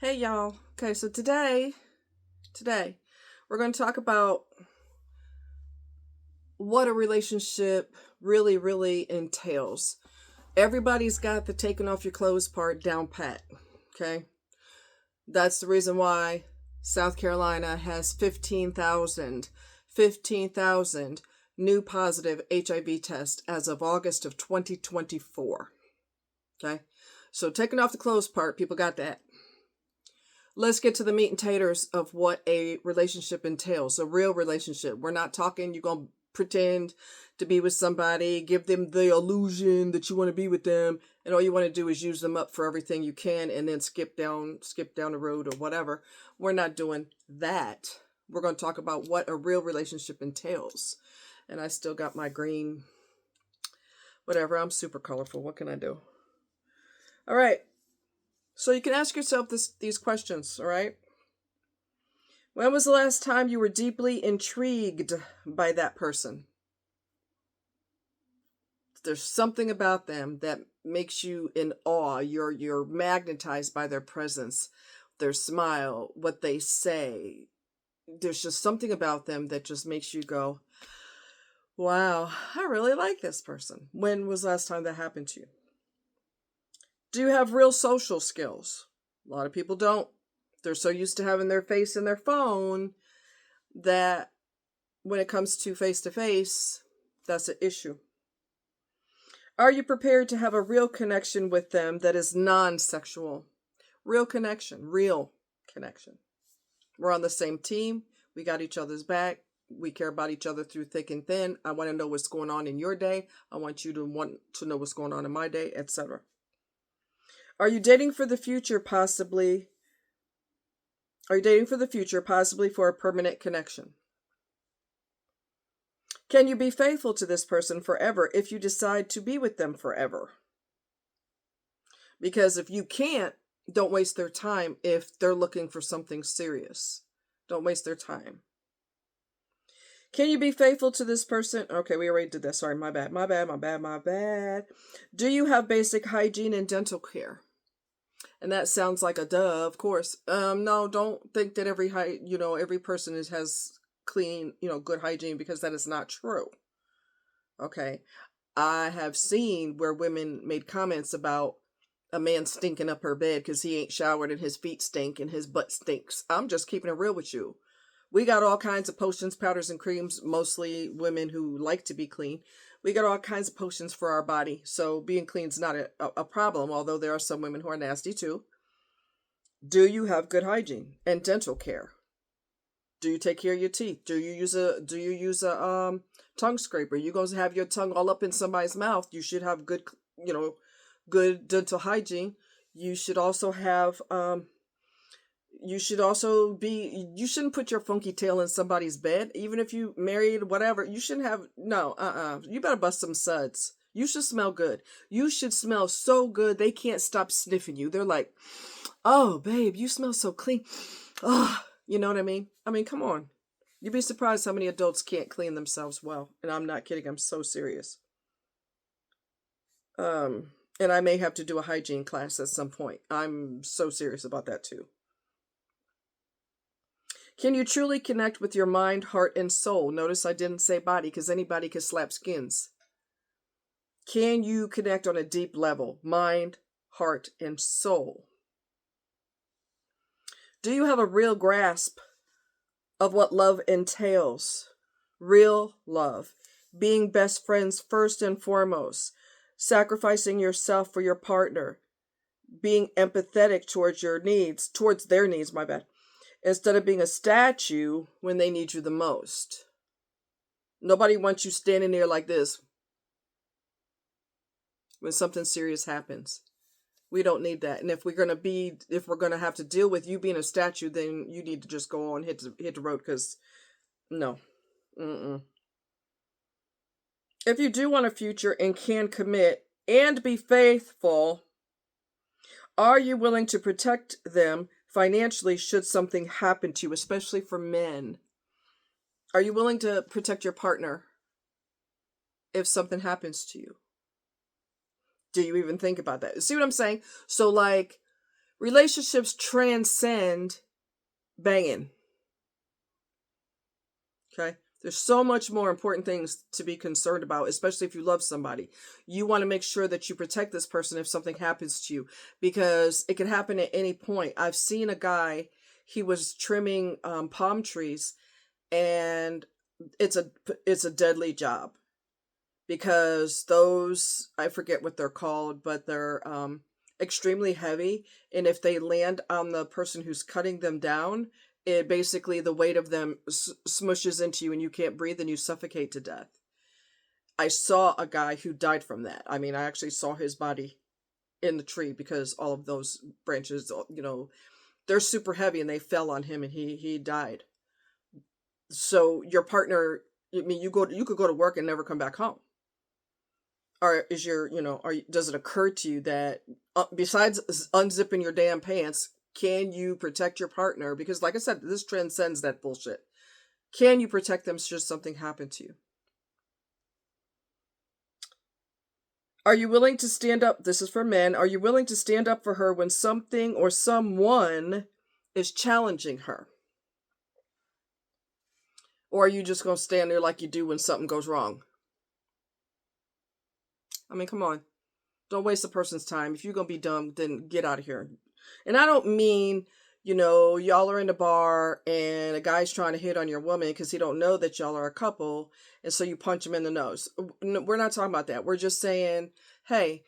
Hey y'all. Okay, so today we're going to talk about what a relationship really entails. Everybody's got the taking off your clothes part down pat, okay? That's the reason why South Carolina has 15,000 new positive HIV tests as of August of 2024. Okay? So taking off the clothes part, people got that. Let's get to the meat and taters of what a relationship entails, a real relationship. We're not talking you're going to pretend to be with somebody, give them the illusion that you want to be with them, and all you want to do is use them up for everything you can and then skip down the road or whatever. We're not doing that. We're going to talk about what a real relationship entails. And I still got my green whatever. I'm super colorful. What can I do? All right. So you can ask yourself these questions, all right? When was the last time you were deeply intrigued by that person? There's something about them that makes you in awe. You're magnetized by their presence, their smile, what they say. There's just something about them that just makes you go, wow, I really like this person. When was the last time that happened to you? Do you have real social skills? A lot of people don't. They're so used to having their face in their phone that when it comes to face, that's an issue. Are you prepared to have a real connection with them that is non-sexual? Real connection. We're on the same team. We got each other's back. We care about each other through thick and thin. I want to know what's going on in your day. I want you to want to know what's going on in my day, etc. Are you dating for the future, possibly? Are you dating for the future, possibly for a permanent connection? Can you be faithful to this person forever if you decide to be with them forever? Because if you can't, don't waste their time if they're looking for something serious. Don't waste their time. Can you be faithful to this person? Okay, we already did that. Sorry, my bad. Do you have basic hygiene and dental care? And that sounds like a duh, of course. No, don't think that every person has clean, good hygiene, because that is not true. Okay. I have seen where women made comments about a man stinking up her bed because he ain't showered and his feet stink and his butt stinks. I'm just keeping it real with you. We got all kinds of potions, powders, and creams, mostly women who like to be clean. We got all kinds of potions for our body. So being clean is not a problem, although there are some women who are nasty too. Do you have good hygiene and dental care? Do you take care of your teeth? Do you use a tongue scraper? You gonna have your tongue all up in somebody's mouth? You should have good dental hygiene. You should also have you shouldn't put your funky tail in somebody's bed, even if you married, whatever. You shouldn't have, no, you better bust some suds. You should smell good. You should smell so good they can't stop sniffing you. They're like, oh babe, you smell so clean. Oh, you know what I mean? Come on. You'd be surprised how many adults can't clean themselves well. And I'm not kidding, I'm so serious. And I may have to do a hygiene class at some point. I'm so serious about that too. Can you truly connect with your mind, heart, and soul? Notice I didn't say body because anybody can slap skins. Can you connect on a deep level? Mind, heart, and soul. Do you have a real grasp of what love entails? Real love. Being best friends first and foremost. Sacrificing yourself for your partner. Being empathetic towards their needs, my bad. Instead of being a statue when they need you the most. Nobody wants you standing there like this when something serious happens. We don't need that. And if we're gonna have to deal with you being a statue, then you need to just go on hit the road, because no. Mm-mm. If you do want a future and can commit and be faithful, are you willing to protect them financially should something happen to you, especially for men? Are you willing to protect your partner if something happens to you? Do you even think about that? See what I'm saying? So, like, Relationships transcend banging. Okay? There's so much more important things to be concerned about, especially if you love somebody. You want to make sure that you protect this person if something happens to you, because it can happen at any point. I've seen a guy, he was trimming palm trees, and it's a deadly job, because those, I forget what they're called, but they're extremely heavy, and if they land on the person who's cutting them down, it basically, the weight of them smushes into you and you can't breathe and you suffocate to death. I saw a guy who died from that. I mean, I actually saw his body in the tree, because all of those branches, they're super heavy, and they fell on him, and he died. So your partner, I mean, you could go to work and never come back home. Or is your, does it occur to you that besides unzipping your damn pants, can you protect your partner? Because like I said, this transcends that bullshit. Can you protect them should something happen to you? Are you willing to stand up? This is for men. Are you willing to stand up for her when something or someone is challenging her? Or are you just going to stand there like you do when something goes wrong? I mean, come on. Don't waste a person's time. If you're going to be dumb, then get out of here. And I don't mean, y'all are in the bar and a guy's trying to hit on your woman because he don't know that y'all are a couple, and so you punch him in the nose. We're not talking about that. We're just saying, hey,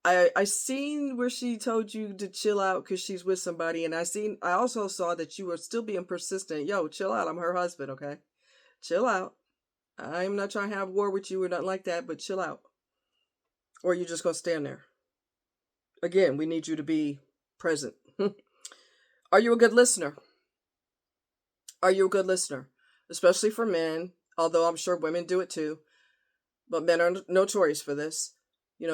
I seen where she told you to chill out because she's with somebody, and I also saw that you were still being persistent. Yo, chill out. I'm her husband, okay? Chill out. I'm not trying to have war with you or nothing like that, but chill out. Or you just gonna stand there. Again, we need you to be present. Are you a good listener? Are you a good listener? Especially for men, although I'm sure women do it too. But men are notorious for this.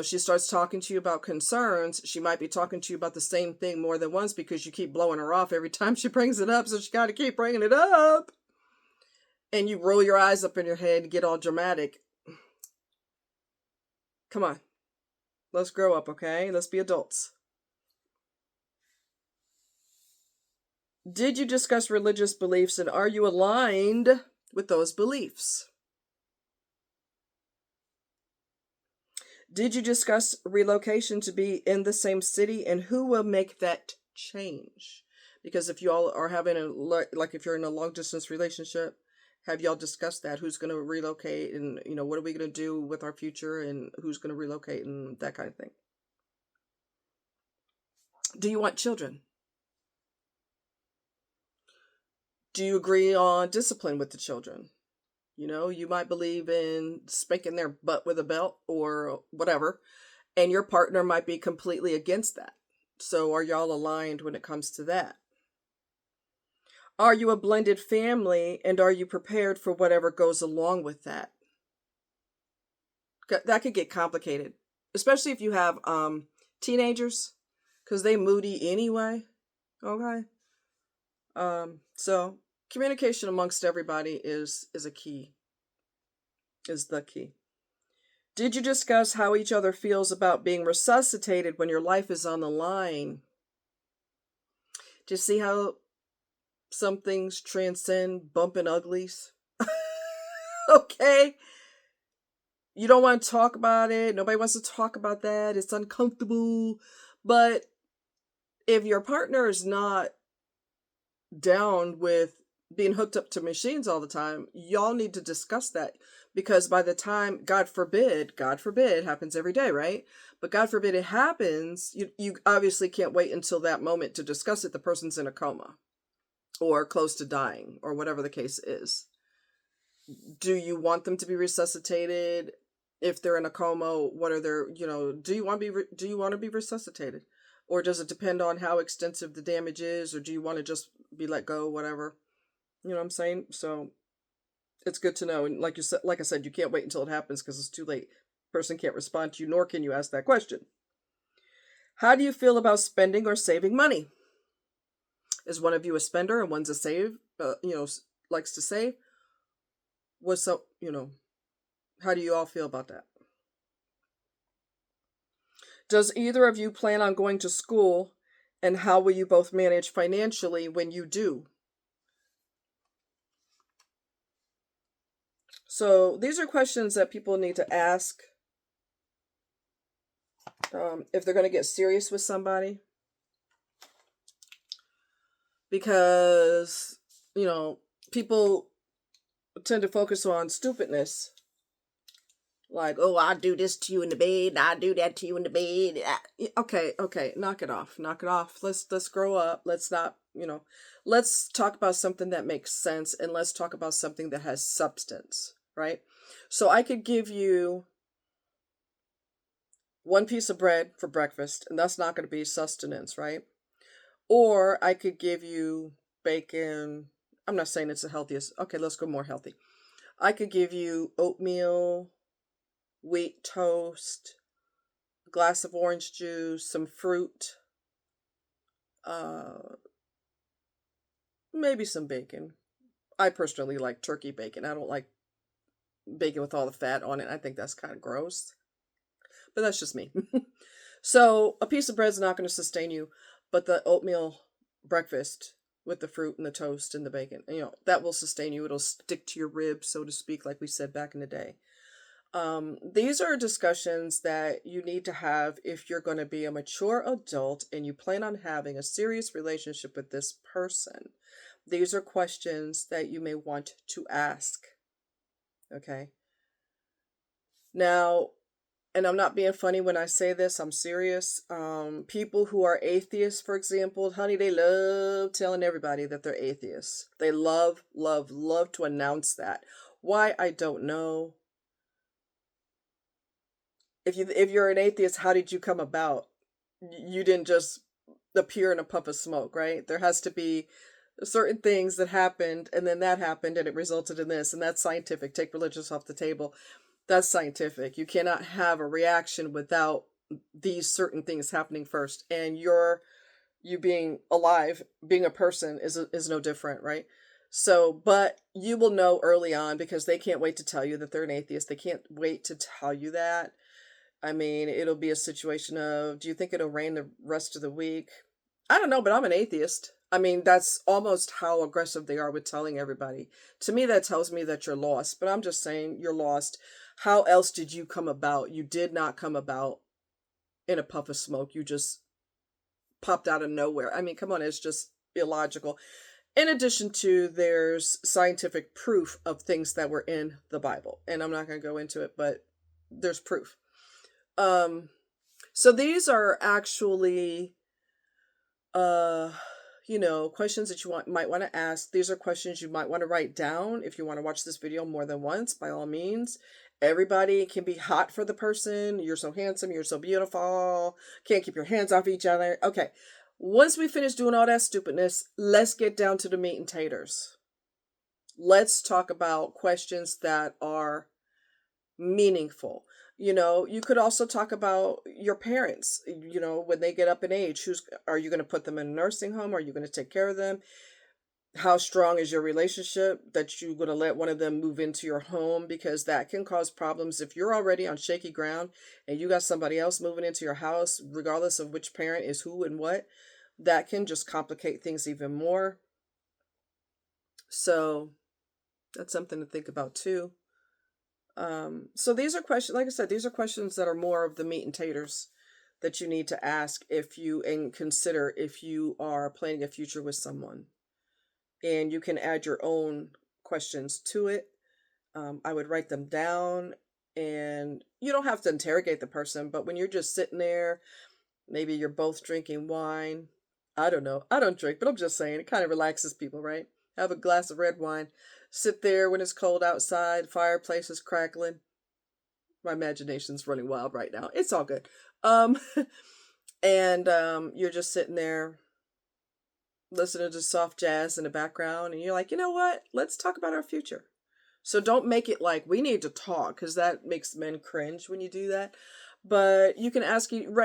She starts talking to you about concerns. She might be talking to you about the same thing more than once because you keep blowing her off every time she brings it up. So she got to keep bringing it up. And you roll your eyes up in your head and get all dramatic. Come on. Let's grow up, okay? Let's be adults. Did you discuss religious beliefs, and are you aligned with those beliefs? Did you discuss relocation to be in the same city, and who will make that change? Because if you all are having if you're in a long distance relationship, have y'all discussed that? Who's going to relocate, and what are we going to do with our future, and who's going to relocate, and that kind of thing? Do you want children? Do you agree on discipline with the children? You might believe in spanking their butt with a belt or whatever, and your partner might be completely against that. So are y'all aligned when it comes to that? Are you a blended family, and are you prepared for whatever goes along with that? That could get complicated, especially if you have teenagers, because they moody anyway. Okay. So communication amongst everybody is a key. Is the key. Did you discuss how each other feels about being resuscitated when your life is on the line? Do you see how some things transcend bumping uglies? Okay. You don't want to talk about it. Nobody wants to talk about that. It's uncomfortable. But if your partner is not down with being hooked up to machines all the time, y'all need to discuss that, because by the time, God forbid, happens every day, right? But God forbid it happens, you obviously can't wait until that moment to discuss it. The person's in a coma or close to dying or whatever the case is. Do you want them to be resuscitated? If they're in a coma, what are their, do you want to be resuscitated? Or does it depend on how extensive the damage is? Or do you want to just be let go, whatever? You know what I'm saying? So it's good to know. And like I said, you can't wait until it happens because it's too late. Person can't respond to you, nor can you ask that question. How do you feel about spending or saving money? Is one of you a spender and one's a save? Likes to save. What's up? How do you all feel about that? Does either of you plan on going to school And how will you both manage financially when you do? So these are questions that people need to ask if they're going to get serious with somebody. Because, people tend to focus on stupidness. Like, oh, I do this to you in the bed, I do that to you in the bed. Okay, knock it off. Knock it off. Let's grow up. Let's not, let's talk about something that makes sense, and let's talk about something that has substance, right? So I could give you one piece of bread for breakfast, and that's not going to be sustenance, right? Or I could give you bacon. I'm not saying it's the healthiest. Okay, let's go more healthy. I could give you oatmeal, wheat toast, a glass of orange juice, some fruit, uh, maybe some bacon. I personally like turkey bacon. I don't like bacon with all the fat on it. I think that's kind of gross, but that's just me. So a piece of bread is not going to sustain you, but the oatmeal breakfast with the fruit and the toast and the bacon, that will sustain you. It'll stick to your ribs, so to speak, like we said back in the day. These are discussions that you need to have if you're going to be a mature adult and you plan on having a serious relationship with this person. These are questions that you may want to ask. Okay. Now, and I'm not being funny when I say this, I'm serious. People who are atheists, for example, honey, they love telling everybody that they're atheists. They love, love, love to announce that. Why, I don't know. If you're an atheist, how did you come about? You didn't just appear in a puff of smoke, right? There has to be certain things that happened, and then that happened, and it resulted in this, and that's scientific. Take religious off the table. That's scientific. You cannot have a reaction without these certain things happening first, and you being alive, being a person is no different, right? So, but you will know early on because they can't wait to tell you that they're an atheist. They can't wait to tell you that. I mean, it'll be a situation of, do you think it'll rain the rest of the week? I don't know, but I'm an atheist. I mean, that's almost how aggressive they are with telling everybody. To me, that tells me that you're lost, but I'm just saying you're lost. How else did you come about? You did not come about in a puff of smoke. You just popped out of nowhere. I mean, come on, it's just illogical. In addition to, there's scientific proof of things that were in the Bible. And I'm not going to go into it, but there's proof. Um, so these are actually, uh, questions that might want to ask. These are questions you might want to write down. If you want to watch this video more than once, by all means. Everybody can be hot for the person. You're so handsome. You're so beautiful. Can't keep your hands off each other. Okay. Once we finish doing all that stupidness, let's get down to the meat and taters. Let's talk about questions that are meaningful. You could also talk about your parents, when they get up in age. Are you going to put them in a nursing home? Are you going to take care of them? How strong is your relationship that you're going to let one of them move into your home? Because that can cause problems if you're already on shaky ground and you got somebody else moving into your house, regardless of which parent is who and what. That can just complicate things even more. So that's something to think about too. So these are questions, like I said, these are questions that are more of the meat and taters that you need to ask and consider if you are planning a future with someone. And you can add your own questions to it. I would write them down, and you don't have to interrogate the person, but when you're just sitting there, maybe you're both drinking wine. I don't know. I don't drink, but I'm just saying it kind of relaxes people, right? Have a glass of red wine. Sit there when it's cold outside, fireplace is crackling. My imagination's running wild right now. It's all good. Um, and you're just sitting there listening to soft jazz in the background, and you're like, you know what? Let's talk about our future. So don't make it like we need to talk, because that makes men cringe when you do that. But you can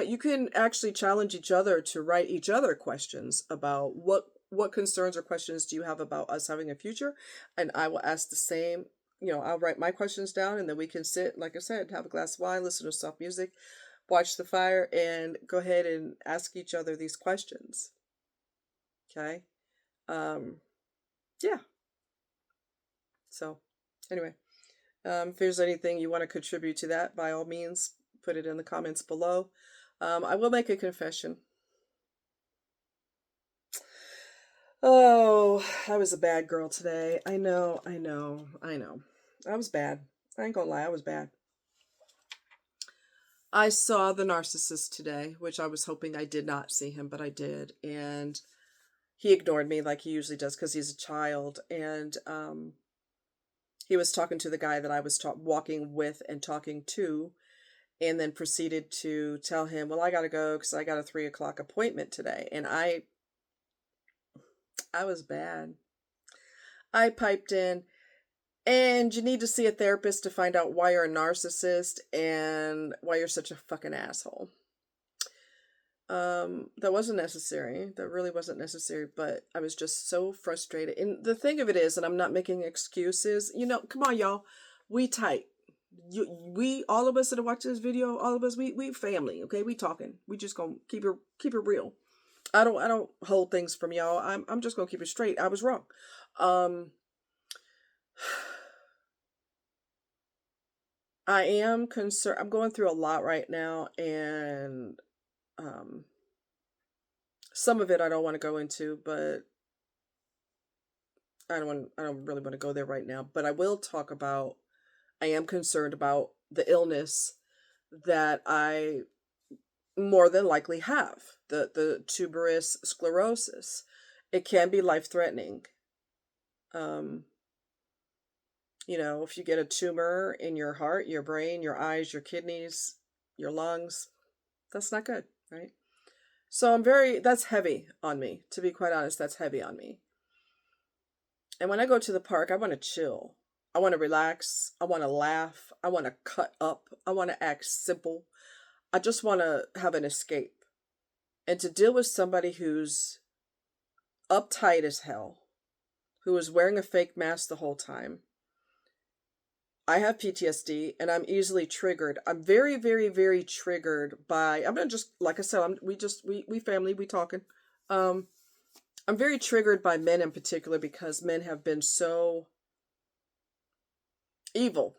you can actually challenge each other to write each other questions about what concerns or questions do you have about us having a future, and I will ask the same. I'll write my questions down, and then we can sit, like I said, have a glass of wine, listen to soft music, watch the fire and go ahead and ask each other these questions. Okay. Yeah. So anyway, if there's anything you want to contribute to that, by all means, put it in the comments below. I will make a confession. Oh, I was a bad girl today. I know. I was bad. I ain't gonna lie, I was bad. I saw the narcissist today, which I was hoping I did not see him, but I did. And he ignored me like he usually does because he's a child. And he was talking to the guy that I was walking with and talking to, and then proceeded to tell him, well, I got to go because I got a 3 o'clock appointment today. And I was bad. I piped in, and you need to see a therapist to find out why you're a narcissist and why you're such a fucking asshole. That wasn't necessary. That really wasn't necessary, but I was just so frustrated. And the thing of it is, and I'm not making excuses, come on, y'all. We tight. We, all of us that are watching this video, all of us, we family, okay? We talking. We just gonna keep it real. I don't hold things from y'all. I'm just gonna keep it straight. I was wrong. I am concerned. I'm going through a lot right now, and some of it I don't want to go into, but I don't really want to go there right now. But I will talk about, I am concerned about the illness that I more than likely have, the tuberous sclerosis. It can be life-threatening. If you get a tumor in your heart, your brain, your eyes, your kidneys, your lungs, that's not good, right? So that's heavy on me. To be quite honest, that's heavy on me. And when I go to the park, I want to chill. I want to relax. I want to laugh. I want to cut up. I want to act simple. I just want to have an escape. And to deal with somebody who's uptight as hell, who is wearing a fake mask the whole time. I have PTSD and I'm easily triggered. I'm very, very, very triggered by, I'm not just, like I said, we family, we talking. I'm very triggered by men in particular because men have been so evil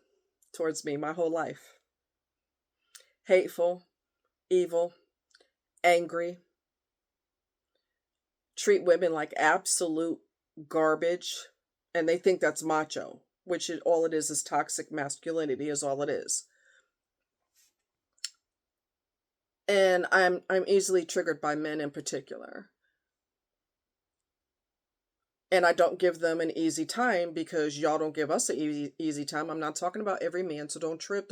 towards me my whole life. Hateful, evil, angry, treat women like absolute garbage, and they think that's macho, which all it is toxic masculinity is all it is. And I'm easily triggered by men in particular. And I don't give them an easy time because y'all don't give us an easy time. I'm not talking about every man, so don't trip.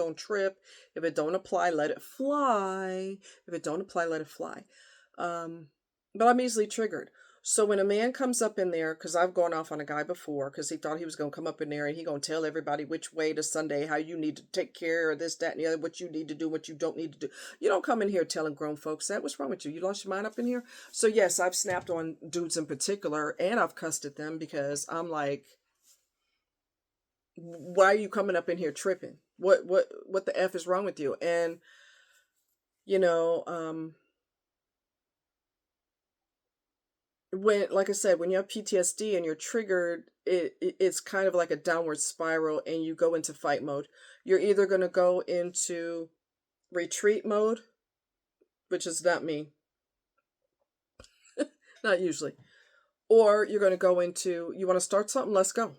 If it don't apply, let it fly. If it don't apply, let it fly. But I'm easily triggered. So when a man comes up in there, because I've gone off on a guy before, because he thought he was going to come up in there and he going to tell everybody which way to Sunday, how you need to take care of this, that, and the other, what you need to do, what you don't need to do. You don't come in here telling grown folks that. What's wrong with you? You lost your mind up in here? So yes, I've snapped on dudes in particular, and I've cussed at them because I'm like, why are you coming up in here tripping? What the F is wrong with you? And, when, like I said, when you have PTSD and you're triggered, it's kind of like a downward spiral and you go into fight mode. You're either going to go into retreat mode, which is not me, not usually, or you're going to go into, you want to start something, let's go.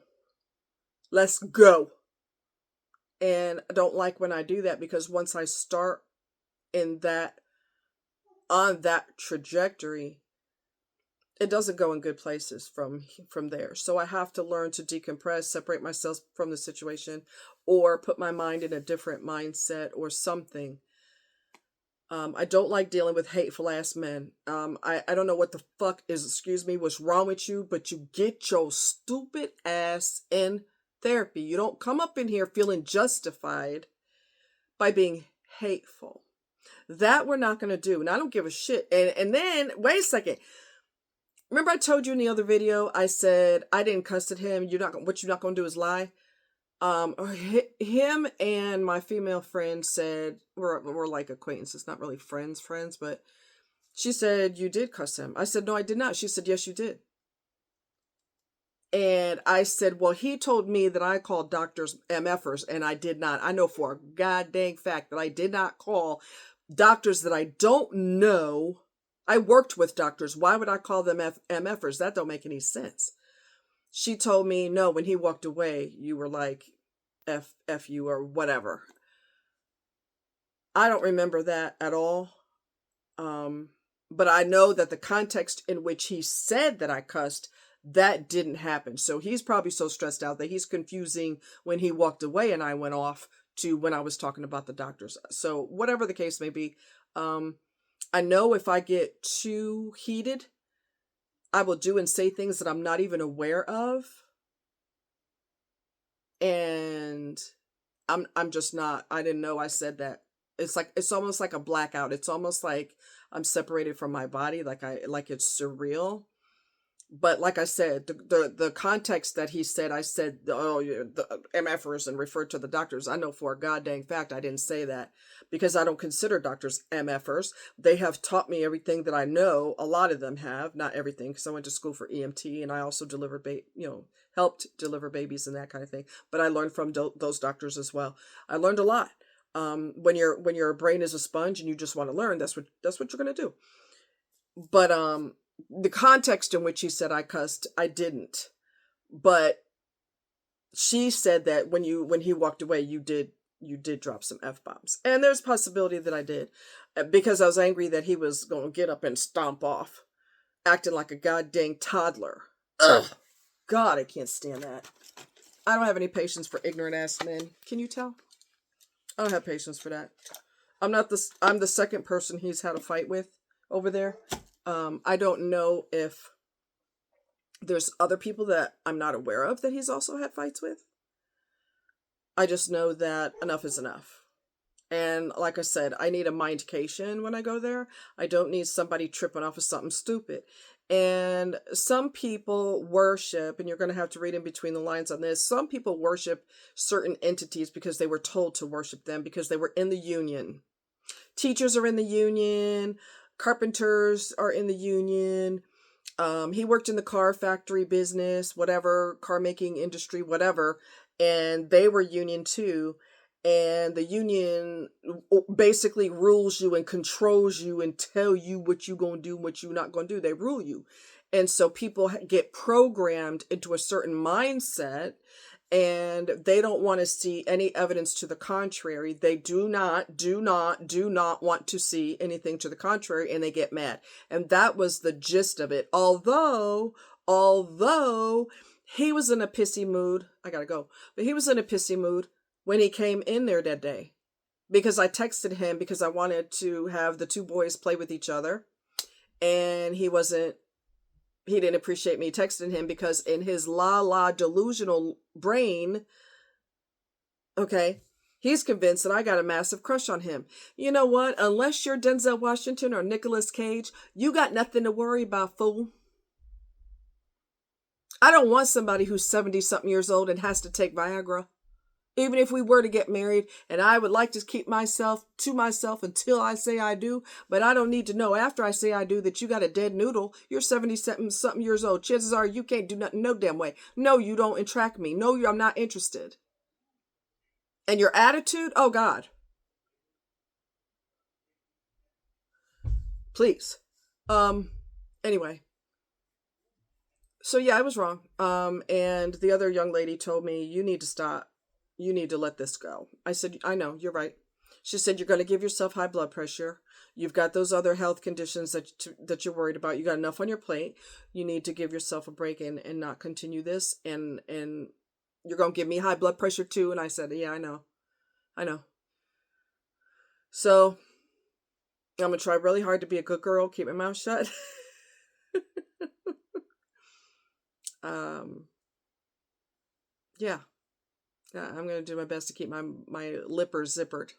And I don't like when I do that because once I start on that trajectory, it doesn't go in good places from there. So I have to learn to decompress, separate myself from the situation, or put my mind in a different mindset or something. I don't like dealing with hateful ass men. I don't know what the fuck is, excuse me, what's wrong with you, but you get your stupid ass in therapy. You don't come up in here feeling justified by being hateful. That we're not going to do. And I don't give a shit. And then, wait a second. Remember I told you in the other video, I said, I didn't cuss at him. What you're not going to do is lie. Him and my female friend said we're like acquaintances, not really friends, but she said you did cuss him. I said no, I did not. She said yes, you did. And I said, well, he told me that I called doctors MFers, and I did not. I know for a god dang fact that I did not call doctors that I don't know. I worked with doctors. Why would I call them MFers? That don't make any sense. She told me, no, when he walked away, you were like, F you or whatever. I don't remember that at all. Um, but I know that the context in which he said that I cussed, that didn't happen. So he's probably so stressed out that he's confusing when he walked away and I went off to when I was talking about the doctors. So whatever the case may be, I know if I get too heated, I will do and say things that I'm not even aware of. And I'm just not, I didn't know I said that. It's almost like a blackout. It's almost like I'm separated from my body, like it's surreal. But like I said, the context that he said, I said, oh, the MFers and referred to the doctors. I know for a god dang fact I didn't say that because I don't consider doctors MFers. They have taught me everything that I know. A lot of them have, not everything, because I went to school for EMT and I also delivered, helped deliver babies and that kind of thing. But I learned from those doctors as well. I learned a lot. When your brain is a sponge and you just want to learn, that's what you're gonna do. But the context in which he said I cussed, I didn't. But she said that when he walked away, you did drop some F-bombs. And there's a possibility that I did. Because I was angry that he was going to get up and stomp off, acting like a goddamn toddler. Ugh. God, I can't stand that. I don't have any patience for ignorant ass men. Can you tell? I don't have patience for that. I'm the second person he's had a fight with over there. I don't know if there's other people that I'm not aware of that he's also had fights with. I just know that enough is enough. And like I said, I need a mindcation when I go there. I don't need somebody tripping off of something stupid. And some people worship, and you're going to have to read in between the lines on this, some people worship certain entities because they were told to worship them because they were in the union. Teachers are in the union. Carpenters are in the union. He worked in the car factory business, whatever, car making industry, whatever. And they were union too. And the union basically rules you and controls you and tell you what you're going to do, what you're not going to do. They rule you. And so people get programmed into a certain mindset and they don't want to see any evidence to the contrary. They do not want to see anything to the contrary, and they get mad. And that was the gist of it. Although he was in a pissy mood, I gotta go, but he was in a pissy mood when he came in there that day because I texted him because I wanted to have the two boys play with each other, and he didn't appreciate me texting him because in his delusional brain, okay, he's convinced that I got a massive crush on him. You know what? Unless you're Denzel Washington or Nicolas Cage, you got nothing to worry about, fool. I don't want somebody who's 70-something years old and has to take Viagra. Even if we were to get married, and I would like to keep myself to myself until I say I do, but I don't need to know after I say I do that you got a dead noodle. You're 70-something years old. Chances are you can't do nothing no damn way. No, you don't attract me. No, I'm not interested. And your attitude? Oh, God. Please. Anyway. So yeah, I was wrong. And the other young lady told me, you need to stop. You need to let this go. I said, I know, you're right. She said, you're going to give yourself high blood pressure. You've got those other health conditions that you're worried about. You got enough on your plate. You need to give yourself a break and not continue this. And you're going to give me high blood pressure too. And I said, yeah, I know. So I'm going to try really hard to be a good girl, keep my mouth shut. Yeah. I'm going to do my best to keep my lippers zippered.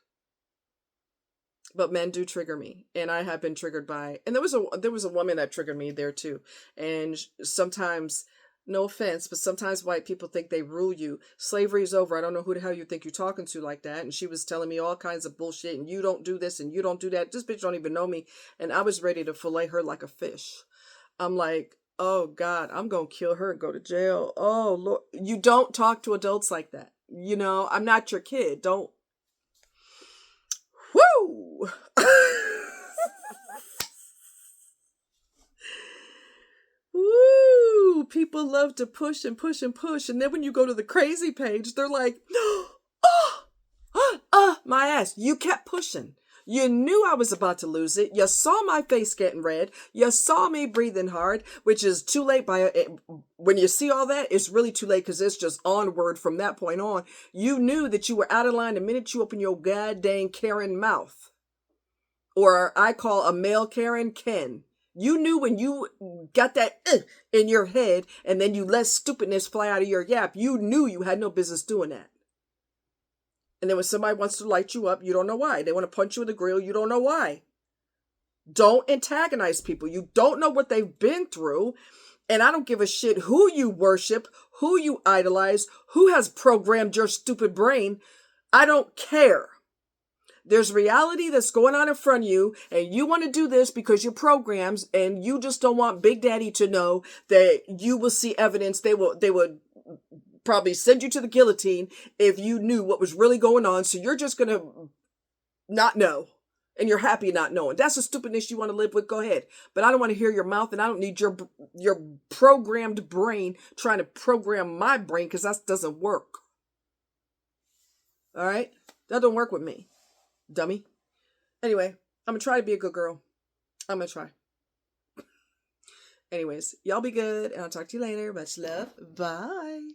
But men do trigger me, and I have been triggered by, and there was a woman that triggered me there too. And sometimes No offense, but sometimes white people think they rule you. Slavery is over. I don't know who the hell you think you're talking to like that. And she was telling me all kinds of bullshit, and you don't do this and you don't do that. This bitch don't even know me. And I was ready to fillet her like a fish. I'm like, oh God, I'm going to kill her and go to jail. Oh Lord. You don't talk to adults like that. You know, I'm not your kid. Don't. Woo! Woo! People love to push and push and push. And then when you go to the crazy page, they're like, my ass. You kept pushing. You knew I was about to lose it. You saw my face getting red. You saw me breathing hard, which is too late. When you see all that, it's really too late because it's just onward from that point on. You knew that you were out of line the minute you open your goddamn Karen mouth. Or I call a male Karen Ken. You knew when you got that in your head and then you let stupidness fly out of your yap. You knew you had no business doing that. And then when somebody wants to light you up, you don't know why. They want to punch you in the grill, you don't know why. Don't antagonize people. You don't know what they've been through. And I don't give a shit who you worship, who you idolize, who has programmed your stupid brain. I don't care. There's reality that's going on in front of you, and you want to do this because you're programs, and you just don't want Big Daddy to know that you will see evidence. They would probably send you to the guillotine if you knew what was really going on. So you're just gonna not know, and you're happy not knowing. That's a stupidness you want to live with. Go ahead, but I don't want to hear your mouth, and I don't need your programmed brain trying to program my brain because that doesn't work. All right, that don't work with me. Dummy. Anyway, I'm gonna try to be a good girl. I'm gonna try. Anyways, y'all be good, and I'll talk to you later. Much love. Bye.